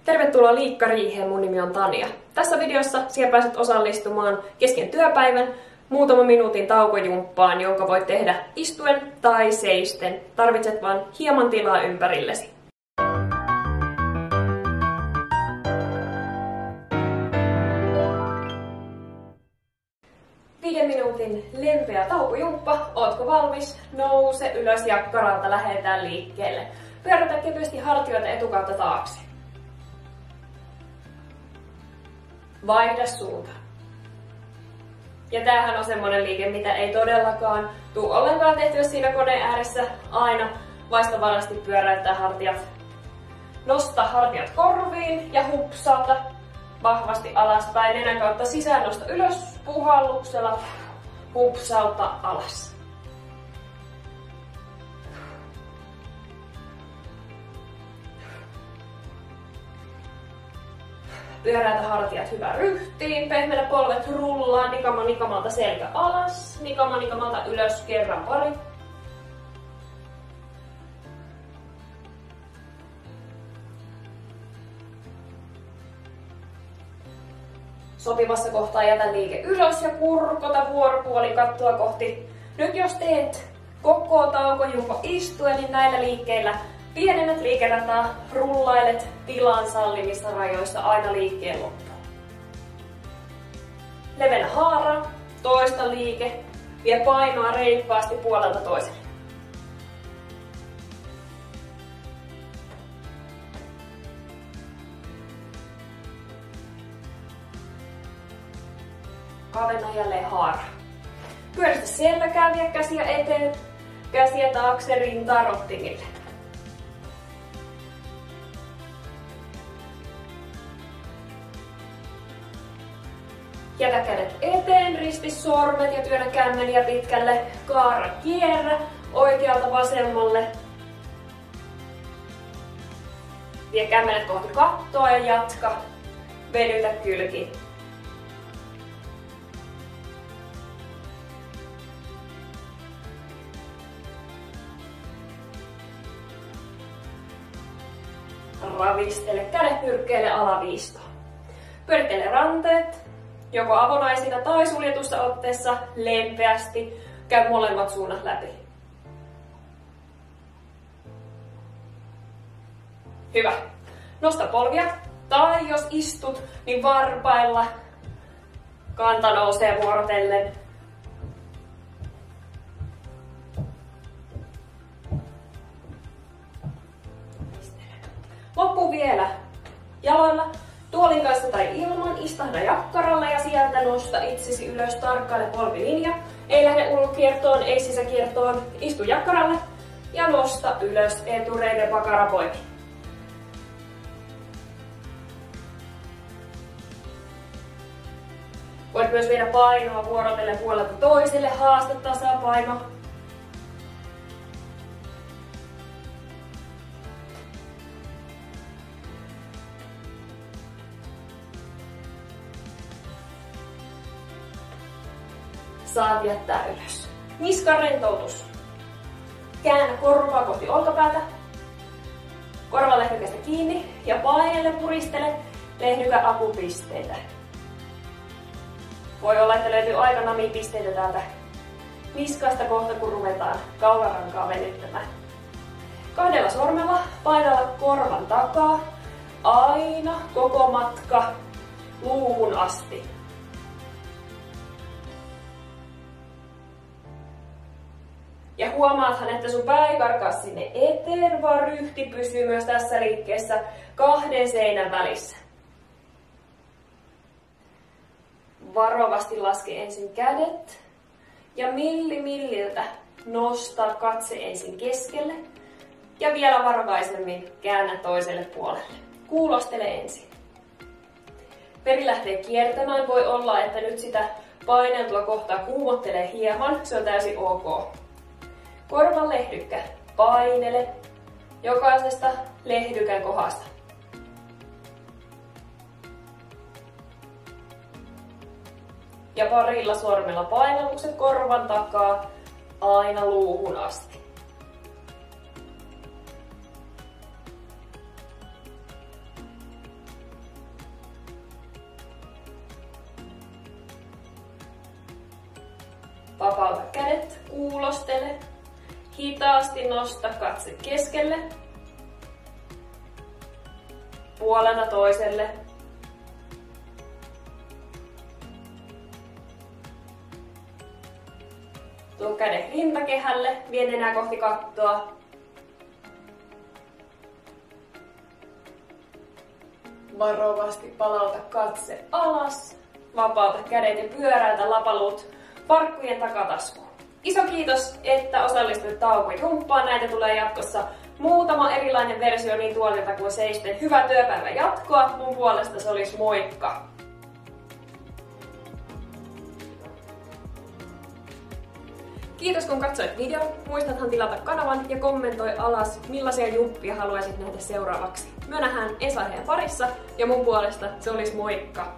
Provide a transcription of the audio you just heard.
Tervetuloa Liikkariiheen, mun nimi on Tania. Tässä videossa siellä pääset osallistumaan kesken työpäivän muutaman minuutin taukojumppaan, jonka voit tehdä istuen tai seisten. Tarvitset vain hieman tilaa ympärillesi. Viiden minuutin lempeä taukojumppa. Ootko valmis? Nouse ylös jakkaralta, lähdetään liikkeelle. Pyörätä kevyesti hartioita etukautta taakse. Vaihda suunta. Ja tämähän on semmonen liike, mitä ei todellakaan tule ollenkaan tehtyä siinä koneen ääressä. Aina vaistovarasti pyöräyttää hartiat. Nosta hartiat korviin ja hupsauta vahvasti alaspäin. Nenän kautta sisään, nosta ylös puhalluksella. Hupsauta alas. Pyöräytä hartiat hyvään ryhtiin, pehmeä polvet rullaa, nikama nikamalta selkä alas, nikama nikamalta ylös, kerran pari. Sopivassa kohtaa jätä liike ylös ja kurkota vuoropuoli kattoa kohti. Nyt jos teet koko taukojumpo istuen, niin näillä liikkeillä pienennät liikerataa, rullailet tilan sallimissa rajoissa aina liikkeen loppuun. Levennä haaraa, toista liike, vie painoa reippaasti puolelta toiselle. Kavenna jälleen haara. Pyöristä selkää, vie käsiä eteen, käsiä taakse, rintaa rottingille. Jätä kädet eteen, risti sormet ja työnnä kämmeniä pitkälle. Kaara kierrä oikealta vasemmalle. Vie kämmenet kohti kattoa ja jatka. Venytä kylki. Ravistele, kädet nyrkkeille alaviistoon. Pyörittele ranteet. Joko avonaisina tai suljetussa otteessa lempeästi. Käy molemmat suunnat läpi. Hyvä. Nosta polvia. Tai jos istut, niin varpailla. Kanta nousee vuorotellen. Loppu vielä. Jaloilla. Tuolin kanssa tai ilman, istahda jakkaralle ja sieltä nosta itsesi ylös, tarkkaile polvilinja. Ei lähde ulkokiertoon, ei sisäkiertoon. Istu jakkaralle ja nosta ylös etureiden pakarapoimin. Voit myös viedä painoa vuorotellen puolelta toiselle, haaste tasapaino. Saat jättää ylös. Niskan rentoutus. Käännä korvaa kohti olkapäätä. Korva lehdykästä kiinni ja painelle puristele lehdykän apupisteitä. Voi olla, että löytyy aika namia pisteitä täältä niskasta kohta, kun ruvetaan kaularankaa venyttämään. Kahdella sormella painalla korvan takaa. Aina koko matka luuhun asti. Ja huomaathan, että sun pää ei karkaa sinne eteen, vaan ryhti pysyy myös tässä liikkeessä kahden seinän välissä. Varovasti laske ensin kädet ja milli milliltä nostaa katse ensin keskelle ja vielä varovaisemmin käännä toiselle puolelle. Kuulostele ensin. Veri lähtee kiertämään. Voi olla, että nyt sitä paineltua kohtaa kuumottelee hieman. Se on täysin ok. Korvan lehdykkä. Painele jokaisesta lehdykän kohdasta. Ja parilla sormella painallukset korvan takaa aina luuhun asti. Vapauta kädet, kuulostele. Hitaasti nosta katse keskelle. Puolena toiselle. Tuo kädet rintakehälle, vie nenää kohti kattoa. Varovasti palauta katse alas. Vapauta kädet ja pyöräytä lapaluut farkkujen takataskuun. Iso kiitos, että osallistuit taukojumppaan. Näitä tulee jatkossa muutama erilainen versio niin tuolilta kuin seisten. Hyvää työpäivän jatkoa. Mun puolesta se olisi moikka! Kiitos kun katsoit videon. Muistathan tilata kanavan ja kommentoi alas, millaisia jumppia haluaisit nähdä seuraavaksi. Me nähdään Esa parissa ja mun puolesta se olisi moikka!